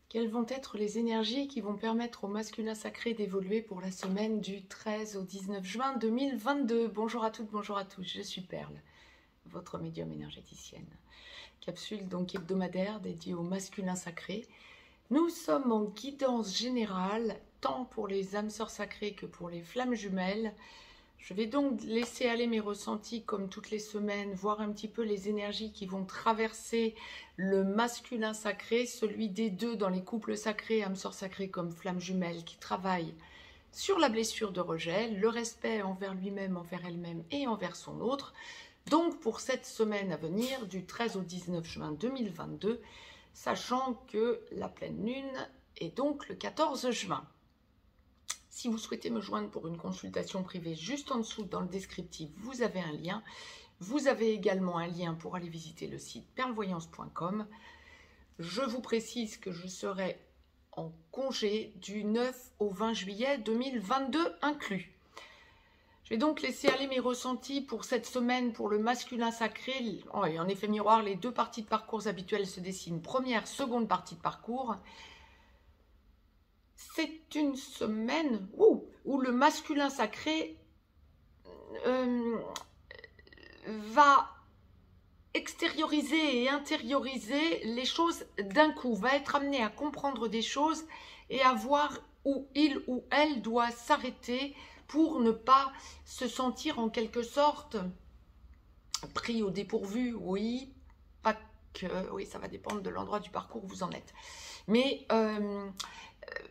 Quelles vont être les énergies qui vont permettre au masculin sacré d'évoluer pour la semaine du 13 au 19 juin 2022? Bonjour à toutes, bonjour à tous, je suis Perle, votre médium énergéticienne. Capsule donc hebdomadaire dédiée au masculin sacré. Nous sommes en guidance générale, tant pour les âmes sœurs sacrées que pour les flammes jumelles. Je vais donc laisser aller mes ressentis comme toutes les semaines, voir un petit peu les énergies qui vont traverser le masculin sacré, celui des deux dans les couples sacrés, âmes sœurs sacrées comme flammes jumelles, qui travaillent sur la blessure de rejet, le respect envers lui-même, envers elle-même et envers son autre. Donc pour cette semaine à venir, du 13 au 19 juin 2022, sachant que la pleine lune est donc le 14 juin. Si vous souhaitez me joindre pour une consultation privée, juste en dessous dans le descriptif, vous avez un lien. Vous avez également un lien pour aller visiter le site perlevoyance.com. Je vous précise que je serai en congé du 9 au 20 juillet 2022 inclus. Je vais donc laisser aller mes ressentis pour cette semaine pour le masculin sacré. Et en effet miroir, les deux parties de parcours habituelles se dessinent. Première, seconde partie de parcours. C'est une semaine où le masculin sacré va extérioriser et intérioriser les choses d'un coup, va être amené à comprendre des choses et à voir où il ou elle doit s'arrêter pour ne pas se sentir en quelque sorte pris au dépourvu. Oui, pas que, oui, ça va dépendre de l'endroit du parcours où vous en êtes. Mais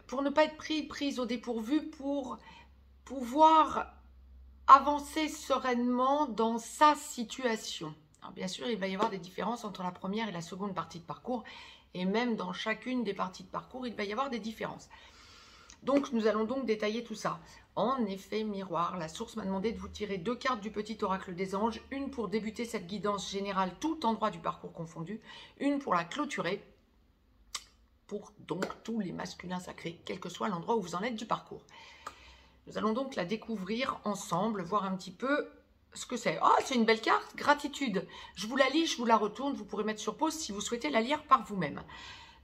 pour ne pas être prise au dépourvu, pour pouvoir avancer sereinement dans sa situation. Alors bien sûr, il va y avoir des différences entre la première et la seconde partie de parcours, et même dans chacune des parties de parcours, il va y avoir des différences. Donc, nous allons donc détailler tout ça. En effet, miroir, la source m'a demandé de vous tirer 2 cartes du petit oracle des anges, une pour débuter cette guidance générale, tout endroit du parcours confondu, une pour la clôturer, pour donc tous les masculins sacrés, quel que soit l'endroit où vous en êtes du parcours. Nous allons donc la découvrir ensemble, voir un petit peu ce que c'est. Ah, c'est une belle carte, gratitude. Je vous la lis, je vous la retourne, vous pourrez mettre sur pause si vous souhaitez la lire par vous-même.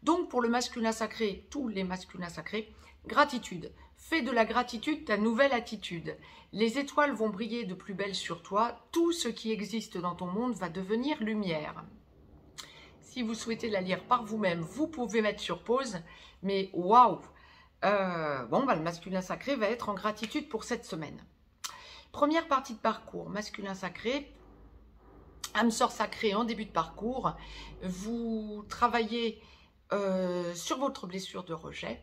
Donc pour le masculin sacré, tous les masculins sacrés, gratitude. Fais de la gratitude ta nouvelle attitude. Les étoiles vont briller de plus belle sur toi. Tout ce qui existe dans ton monde va devenir lumière. Si vous souhaitez la lire par vous-même, vous pouvez mettre sur pause. Mais waouh! Le masculin sacré va être en gratitude pour cette semaine. Première partie de parcours, masculin sacré, âme sœur sacrée en début de parcours. Vous travaillez sur votre blessure de rejet,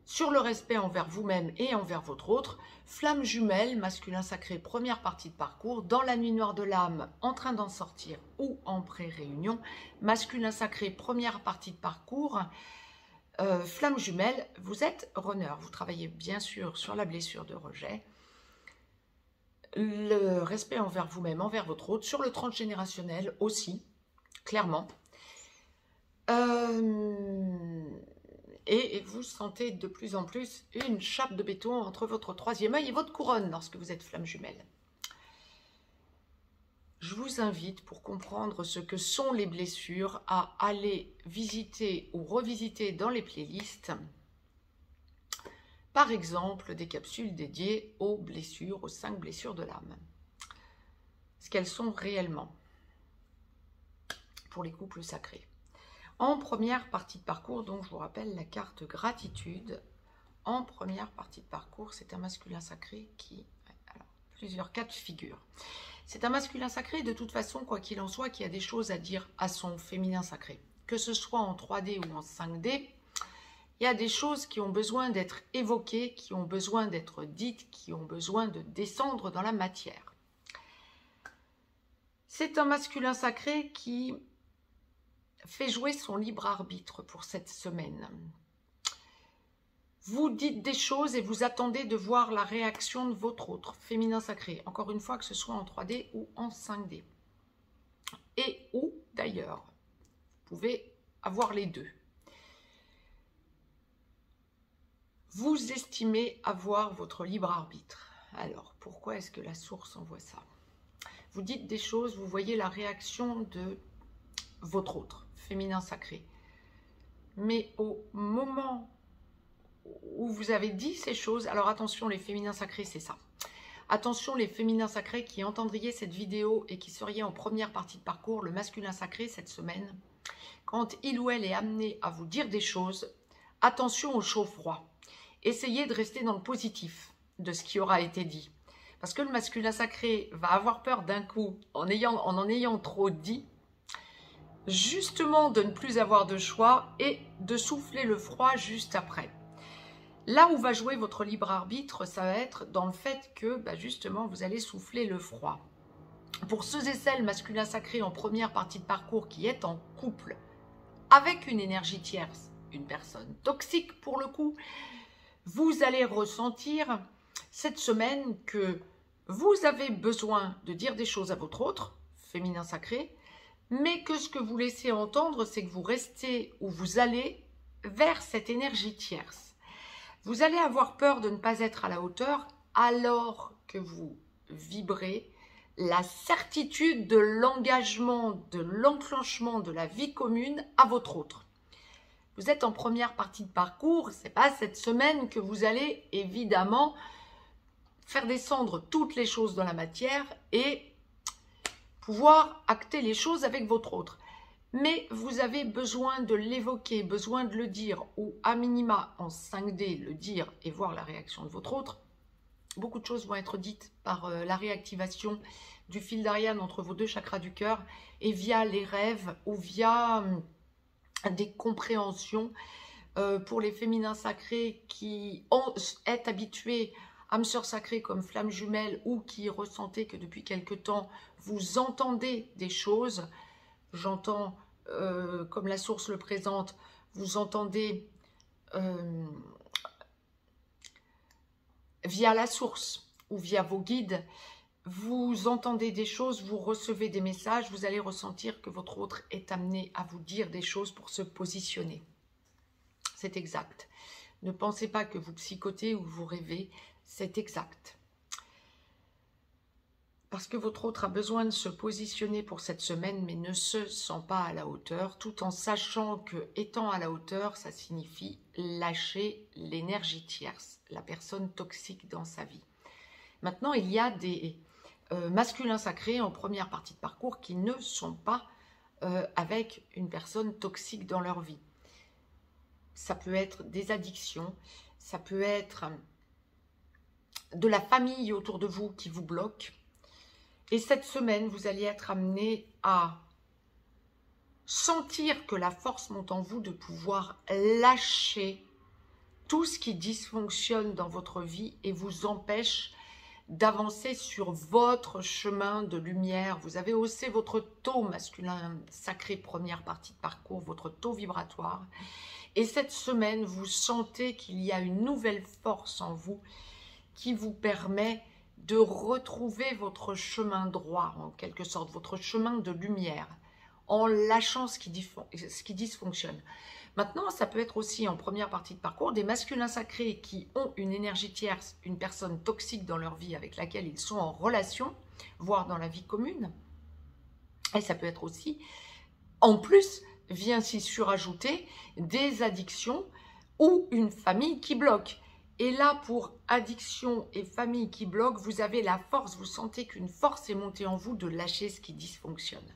sur le respect envers vous-même et envers votre autre. Flamme jumelle, masculin sacré, première partie de parcours. Dans la nuit noire de l'âme, en train d'en sortir ou en pré-réunion. Masculin sacré, première partie de parcours. Flamme jumelle, vous êtes runner. Vous travaillez bien sûr sur la blessure de rejet. Le respect envers vous-même, envers votre autre. Sur le transgénérationnel aussi, clairement. Et vous sentez de plus en plus une chape de béton entre votre troisième œil et votre couronne lorsque vous êtes flamme jumelle. Je vous invite, pour comprendre ce que sont les blessures, à aller visiter ou revisiter dans les playlists, par exemple, des capsules dédiées aux blessures, aux 5 blessures de l'âme. Ce qu'elles sont réellement pour les couples sacrés. En première partie de parcours, donc je vous rappelle la carte gratitude. En première partie de parcours, c'est un masculin sacré qui... Alors, plusieurs cas de figure. C'est un masculin sacré, de toute façon, quoi qu'il en soit, qui a des choses à dire à son féminin sacré. Que ce soit en 3D ou en 5D, il y a des choses qui ont besoin d'être évoquées, qui ont besoin d'être dites, qui ont besoin de descendre dans la matière. C'est un masculin sacré qui fait jouer son libre arbitre pour cette semaine. Vous dites des choses et vous attendez de voir la réaction de votre autre, féminin sacré. Encore une fois, que ce soit en 3D ou en 5D. Et ou, d'ailleurs, vous pouvez avoir les deux. Vous estimez avoir votre libre arbitre. Alors, pourquoi est-ce que la source envoie ça? Vous dites des choses, vous voyez la réaction de votre autre, féminin sacré. Mais au moment où vous avez dit ces choses, alors attention, les féminins sacrés, c'est ça. Attention, les féminins sacrés qui entendriez cette vidéo et qui seriez en première partie de parcours, le masculin sacré cette semaine, quand il ou elle est amené à vous dire des choses, attention au chaud-froid. Essayez de rester dans le positif de ce qui aura été dit. Parce que le masculin sacré va avoir peur d'un coup, en en ayant trop dit, justement de ne plus avoir de choix et de souffler le froid juste après. Là où va jouer votre libre arbitre, ça va être dans le fait que justement vous allez souffler le froid. Pour ceux et celles masculins sacrés en première partie de parcours qui est en couple avec une énergie tierce, une personne toxique pour le coup, vous allez ressentir cette semaine que vous avez besoin de dire des choses à votre autre, féminin sacré, mais que ce que vous laissez entendre, c'est que vous restez ou vous allez vers cette énergie tierce. Vous allez avoir peur de ne pas être à la hauteur alors que vous vibrez la certitude de l'engagement, de l'enclenchement de la vie commune à votre autre. Vous êtes en première partie de parcours, ce n'est pas cette semaine que vous allez évidemment faire descendre toutes les choses dans la matière et pouvoir acter les choses avec votre autre. Mais vous avez besoin de l'évoquer, besoin de le dire, ou à minima en 5D, le dire et voir la réaction de votre autre. Beaucoup de choses vont être dites par la réactivation du fil d'Ariane entre vos deux chakras du cœur et via les rêves ou via des compréhensions pour les féminins sacrés qui est habitués âme sœur sacrée comme flamme jumelle ou qui ressentez que depuis quelque temps vous entendez des choses, j'entends comme la source le présente, vous entendez via la source ou via vos guides, vous entendez des choses, vous recevez des messages, vous allez ressentir que votre autre est amené à vous dire des choses pour se positionner. C'est exact. Ne pensez pas que vous psychotez ou vous rêvez, c'est exact. Parce que votre autre a besoin de se positionner pour cette semaine, mais ne se sent pas à la hauteur, tout en sachant que étant à la hauteur, ça signifie lâcher l'énergie tierce, la personne toxique dans sa vie. Maintenant, il y a des masculins sacrés en première partie de parcours qui ne sont pas avec une personne toxique dans leur vie. Ça peut être des addictions, ça peut être de la famille autour de vous qui vous bloque. Et cette semaine, vous allez être amené à sentir que la force monte en vous de pouvoir lâcher tout ce qui dysfonctionne dans votre vie et vous empêche d'avancer sur votre chemin de lumière. Vous avez haussé votre taux masculin sacré, première partie de parcours, votre taux vibratoire. Et cette semaine, vous sentez qu'il y a une nouvelle force en vous qui vous permet de retrouver votre chemin droit, en quelque sorte, votre chemin de lumière, en lâchant ce qui dysfonctionne. Maintenant, ça peut être aussi en première partie de parcours des masculins sacrés qui ont une énergie tierce, une personne toxique dans leur vie avec laquelle ils sont en relation, voire dans la vie commune. Et ça peut être aussi, en plus, vient s'y surajouter des addictions ou une famille qui bloque. Et là, pour addiction et famille qui bloque, vous avez la force, vous sentez qu'une force est montée en vous de lâcher ce qui dysfonctionne.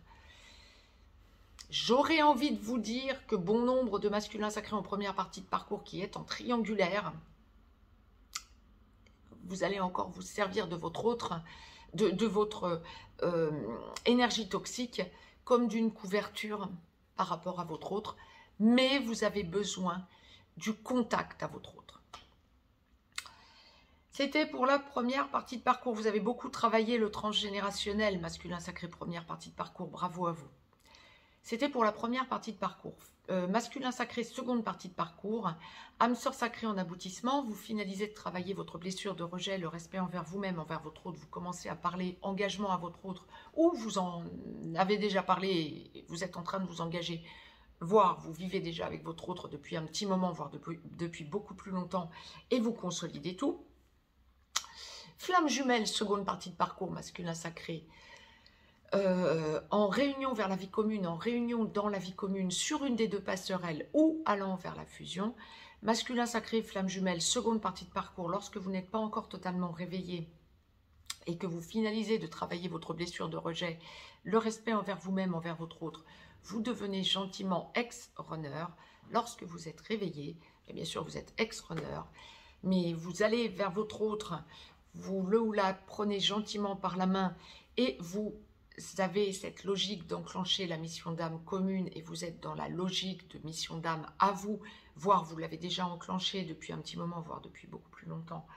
J'aurais envie de vous dire que bon nombre de masculins sacrés en première partie de parcours qui est en triangulaire, vous allez encore vous servir de votre autre, de votre énergie toxique comme d'une couverture par rapport à votre autre, mais vous avez besoin du contact à votre autre. C'était pour la première partie de parcours. Vous avez beaucoup travaillé le transgénérationnel, masculin sacré, première partie de parcours. Bravo à vous. C'était pour la première partie de parcours. Masculin sacré, seconde partie de parcours. Âme sœur sacrée en aboutissement. Vous finalisez de travailler votre blessure de rejet, le respect envers vous-même, envers votre autre. Vous commencez à parler engagement à votre autre, ou vous en avez déjà parlé et vous êtes en train de vous engager, voire vous vivez déjà avec votre autre depuis un petit moment, voire depuis beaucoup plus longtemps, et vous consolidez tout. Flamme jumelle, seconde partie de parcours, masculin sacré. en réunion vers la vie commune, en réunion dans la vie commune sur une des deux passerelles ou allant vers la fusion. Masculin sacré, flamme jumelle, seconde partie de parcours, lorsque vous n'êtes pas encore totalement réveillé et que vous finalisez de travailler votre blessure de rejet, le respect envers vous-même, envers votre autre, vous devenez gentiment ex-runner. Lorsque vous êtes réveillé, et bien sûr vous êtes ex-runner, mais vous allez vers votre autre, vous le ou la prenez gentiment par la main et vous avez cette logique d'enclencher la mission d'âme commune et vous êtes dans la logique de mission d'âme à vous, voire vous l'avez déjà enclenché depuis un petit moment, voire depuis beaucoup plus longtemps,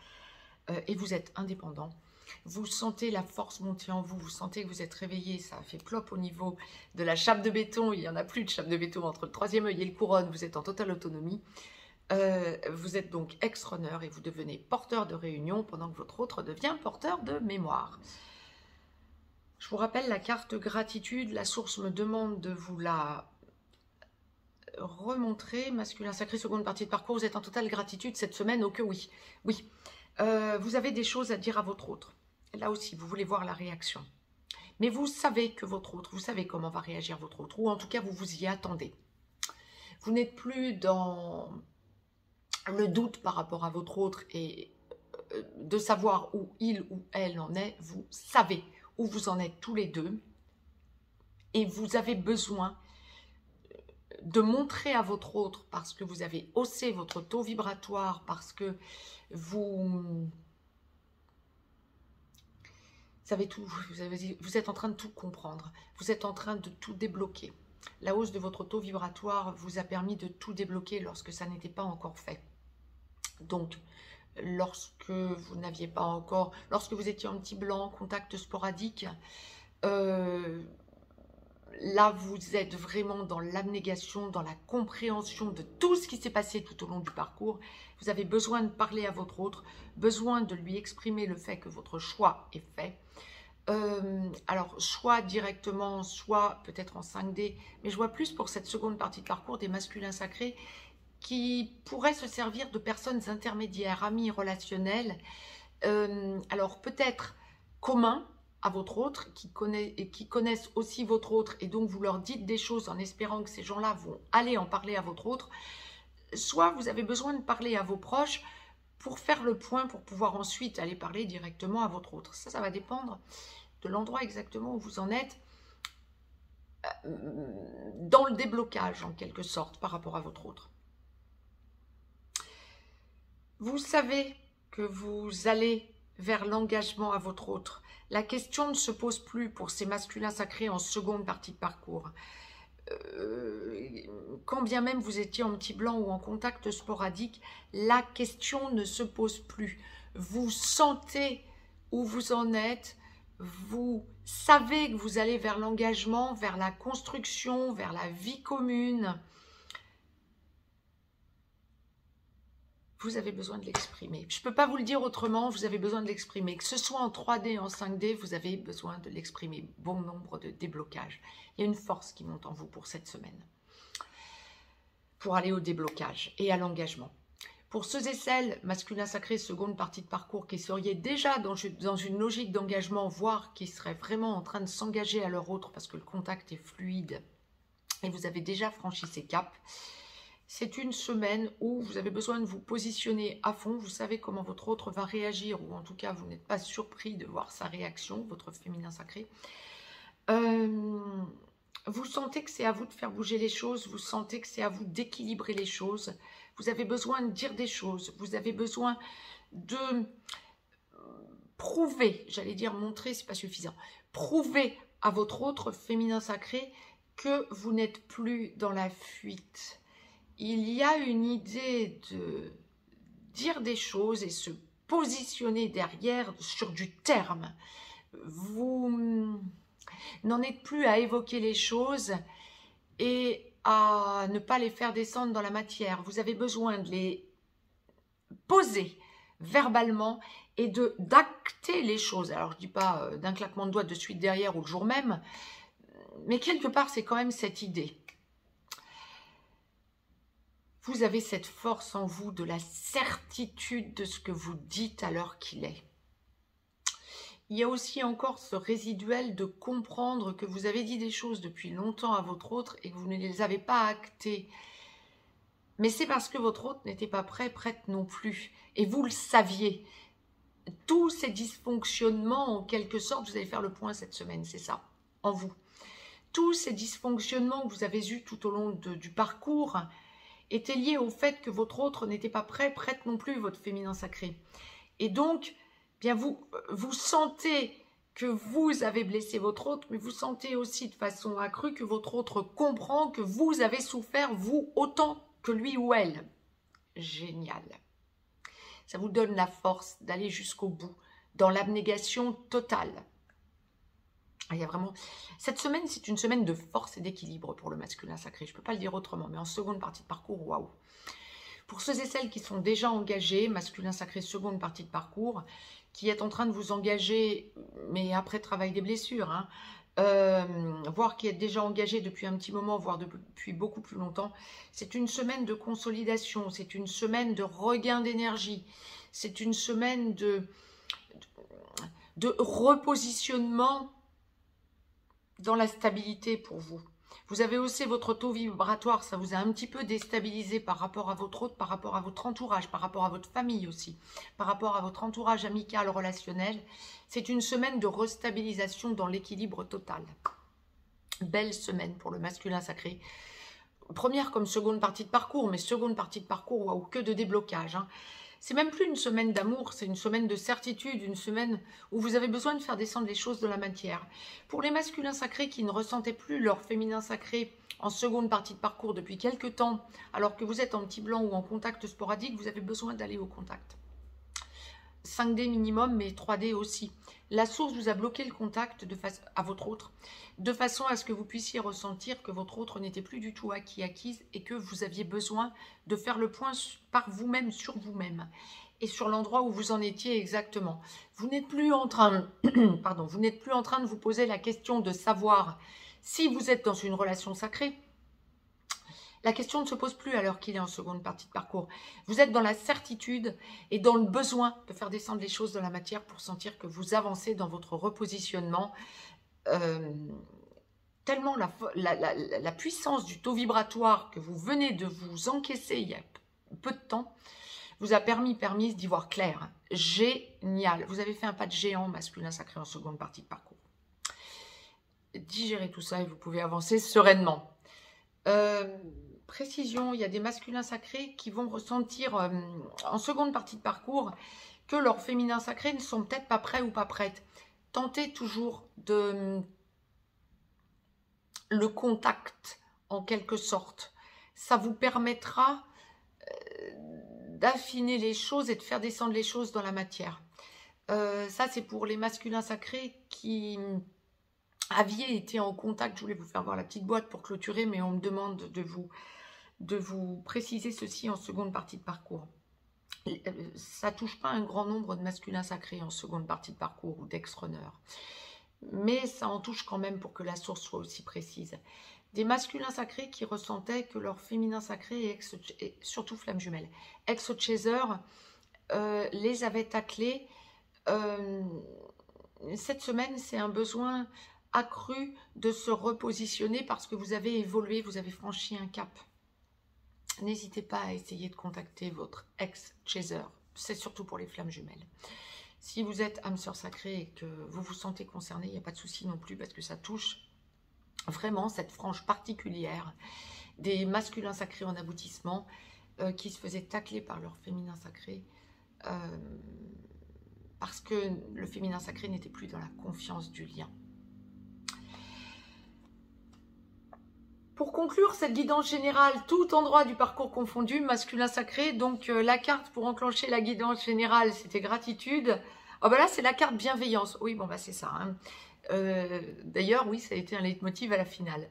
et vous êtes indépendant. Vous sentez la force monter en vous, vous sentez que vous êtes réveillé, ça a fait plop au niveau de la chape de béton, il n'y en a plus de chape de béton entre le troisième œil et le couronne, vous êtes en totale autonomie. Vous êtes donc ex-runner et vous devenez porteur de réunion pendant que votre autre devient porteur de mémoire. Je vous rappelle la carte gratitude, la source me demande de vous la remontrer. Masculin sacré, seconde partie de parcours, vous êtes en totale gratitude cette semaine, oh que oui. Oui, vous avez des choses à dire à votre autre. Là aussi, vous voulez voir la réaction. Mais vous savez que votre autre, vous savez comment va réagir votre autre, ou en tout cas vous vous y attendez. Vous n'êtes plus dans le doute par rapport à votre autre et de savoir où il ou elle en est, vous savez où vous en êtes tous les deux et vous avez besoin de montrer à votre autre parce que vous avez haussé votre taux vibratoire, parce que vous savez tout, vous êtes en train de tout comprendre, vous êtes en train de tout débloquer. La hausse de votre taux vibratoire vous a permis de tout débloquer lorsque ça n'était pas encore fait. Donc, lorsque vous n'aviez pas encore, lorsque vous étiez en petit blanc, contact sporadique, là vous êtes vraiment dans l'abnégation, dans la compréhension de tout ce qui s'est passé tout au long du parcours. Vous avez besoin de parler à votre autre, besoin de lui exprimer le fait que votre choix est fait. Alors, soit directement, soit peut-être en 5D, mais je vois plus pour cette seconde partie de parcours des masculins sacrés qui pourraient se servir de personnes intermédiaires, amis relationnels, alors peut-être communs à votre autre, qui connaissent aussi votre autre, et donc vous leur dites des choses en espérant que ces gens-là vont aller en parler à votre autre, soit vous avez besoin de parler à vos proches pour faire le point, pour pouvoir ensuite aller parler directement à votre autre. Ça va dépendre de l'endroit exactement où vous en êtes, dans le déblocage en quelque sorte par rapport à votre autre. Vous savez que vous allez vers l'engagement à votre autre. La question ne se pose plus pour ces masculins sacrés en seconde partie de parcours. Quand bien même vous étiez en petit blanc ou en contact sporadique, la question ne se pose plus. Vous sentez où vous en êtes, vous savez que vous allez vers l'engagement, vers la construction, vers la vie commune. Vous avez besoin de l'exprimer. Je ne peux pas vous le dire autrement, vous avez besoin de l'exprimer. Que ce soit en 3D, en 5D, vous avez besoin de l'exprimer. Bon nombre de déblocages. Il y a une force qui monte en vous pour cette semaine. Pour aller au déblocage et à l'engagement. Pour ceux et celles, masculins sacrés, seconde partie de parcours, qui seraient déjà dans une logique d'engagement, voire qui seraient vraiment en train de s'engager à leur autre parce que le contact est fluide et vous avez déjà franchi ces caps, c'est une semaine où vous avez besoin de vous positionner à fond. Vous savez comment votre autre va réagir, ou en tout cas, vous n'êtes pas surpris de voir sa réaction, votre féminin sacré. Vous sentez que c'est à vous de faire bouger les choses, vous sentez que c'est à vous d'équilibrer les choses. Vous avez besoin de dire des choses, vous avez besoin de prouver, j'allais dire montrer, c'est pas suffisant, prouver à votre autre féminin sacré que vous n'êtes plus dans la fuite. Il y a une idée de dire des choses et se positionner derrière sur du terme. Vous n'en êtes plus à évoquer les choses et à ne pas les faire descendre dans la matière. Vous avez besoin de les poser verbalement et d'acter les choses. Alors, je ne dis pas d'un claquement de doigts de suite derrière ou le jour même, mais quelque part, c'est quand même cette idée. Vous avez cette force en vous de la certitude de ce que vous dites à l'heure qu'il est. il y a aussi encore ce résiduel de comprendre que vous avez dit des choses depuis longtemps à votre autre et que vous ne les avez pas actées. Mais c'est parce que votre autre n'était pas prête non plus. Et vous le saviez. Tous ces dysfonctionnements, en quelque sorte, vous allez faire le point cette semaine, c'est ça, en vous. Tous ces dysfonctionnements que vous avez eus tout au long du parcours étaient liés au fait que votre autre n'était pas prête non plus, votre féminin sacré. Et donc, bien vous sentez que vous avez blessé votre autre, mais vous sentez aussi de façon accrue que votre autre comprend que vous avez souffert, vous, autant que lui ou elle. Génial. Ça vous donne la force d'aller jusqu'au bout, dans l'abnégation totale. Il y a vraiment... Cette semaine, c'est une semaine de force et d'équilibre pour le masculin sacré. Je ne peux pas le dire autrement, mais en seconde partie de parcours, waouh. Pour ceux et celles qui sont déjà engagés, masculin sacré, seconde partie de parcours, qui est en train de vous engager, mais après travail des blessures, hein, voire qui est déjà engagé depuis un petit moment, voire depuis beaucoup plus longtemps, c'est une semaine de consolidation, c'est une semaine de regain d'énergie, c'est une semaine de repositionnement dans la stabilité pour vous. Vous avez haussé votre taux vibratoire, ça vous a un petit peu déstabilisé par rapport à votre autre, par rapport à votre entourage, par rapport à votre famille aussi, par rapport à votre entourage amical, relationnel. C'est une semaine de restabilisation dans l'équilibre total. Belle semaine pour le masculin sacré. Première comme seconde partie de parcours, mais seconde partie de parcours, waouh, que de déblocage, hein. C'est même plus une semaine d'amour, c'est une semaine de certitude, une semaine où vous avez besoin de faire descendre les choses de la matière. Pour les masculins sacrés qui ne ressentaient plus leur féminin sacré en seconde partie de parcours depuis quelques temps, alors que vous êtes en petit blanc ou en contact sporadique, vous avez besoin d'aller au contact. 5D minimum, mais 3D aussi. La source vous a bloqué le contact à votre autre, de façon à ce que vous puissiez ressentir que votre autre n'était plus du tout acquise et que vous aviez besoin de faire le point par vous-même sur vous-même et sur l'endroit où vous en étiez exactement. Vous n'êtes plus en train, vous n'êtes plus en train de vous poser la question de savoir si vous êtes dans une relation sacrée. La question ne se pose plus alors qu'il est en seconde partie de parcours. Vous êtes dans la certitude et dans le besoin de faire descendre les choses dans la matière pour sentir que vous avancez dans votre repositionnement. Tellement la puissance du taux vibratoire que vous venez de vous encaisser il y a peu de temps vous a permis d'y voir clair. Génial. Vous avez fait un pas de géant masculin sacré en seconde partie de parcours. Digérez tout ça et vous pouvez avancer sereinement. Précision, il y a des masculins sacrés qui vont ressentir en seconde partie de parcours que leurs féminins sacrés ne sont peut-être pas prêts ou pas prêtes. Tentez toujours de le contact en quelque sorte. Ça vous permettra d'affiner les choses et de faire descendre les choses dans la matière. Ça, c'est pour les masculins sacrés qui aviez été en contact. Je voulais vous faire voir la petite boîte pour clôturer, mais on me demande de vous préciser ceci en seconde partie de parcours. Ça ne touche pas un grand nombre de masculins sacrés en seconde partie de parcours ou d'ex-runners. Mais ça en touche quand même pour que la source soit aussi précise. Des masculins sacrés qui ressentaient que leur féminin sacré, et surtout flamme jumelle, ex-chaser, les avait taclés. Cette semaine, c'est un besoin accru de se repositionner parce que vous avez évolué, vous avez franchi un cap. N'hésitez pas à essayer de contacter votre ex-chaser. C'est surtout pour les flammes jumelles. Si vous êtes âme sœur sacrée et que vous vous sentez concerné, il n'y a pas de souci non plus parce que ça touche vraiment cette frange particulière des masculins sacrés en aboutissement qui se faisaient tacler par leur féminin sacré parce que le féminin sacré n'était plus dans la confiance du lien. Pour conclure cette guidance générale, tout endroit du parcours confondu, masculin sacré, donc la carte pour enclencher la guidance générale, c'était gratitude. Oh ben là, c'est la carte bienveillance. Oui, bon, bah c'est ça. Hein. D'ailleurs, oui, ça a été un leitmotiv à la finale.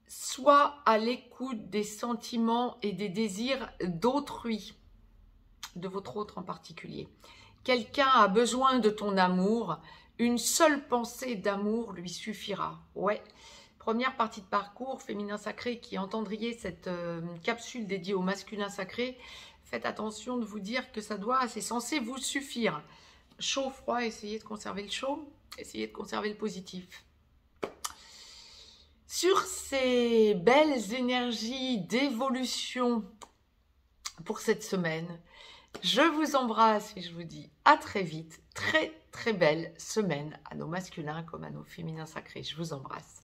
Sois à l'écoute des sentiments et des désirs d'autrui, de votre autre en particulier. Quelqu'un a besoin de ton amour, une seule pensée d'amour lui suffira. Ouais. Première partie de parcours, féminin sacré, qui entendriez cette capsule dédiée au masculin sacré, faites attention de vous dire que c'est censé vous suffire. Chaud, froid, essayez de conserver le chaud, essayez de conserver le positif. Sur ces belles énergies d'évolution pour cette semaine, je vous embrasse et je vous dis à très vite. Très très belle semaine à nos masculins comme à nos féminins sacrés. Je vous embrasse.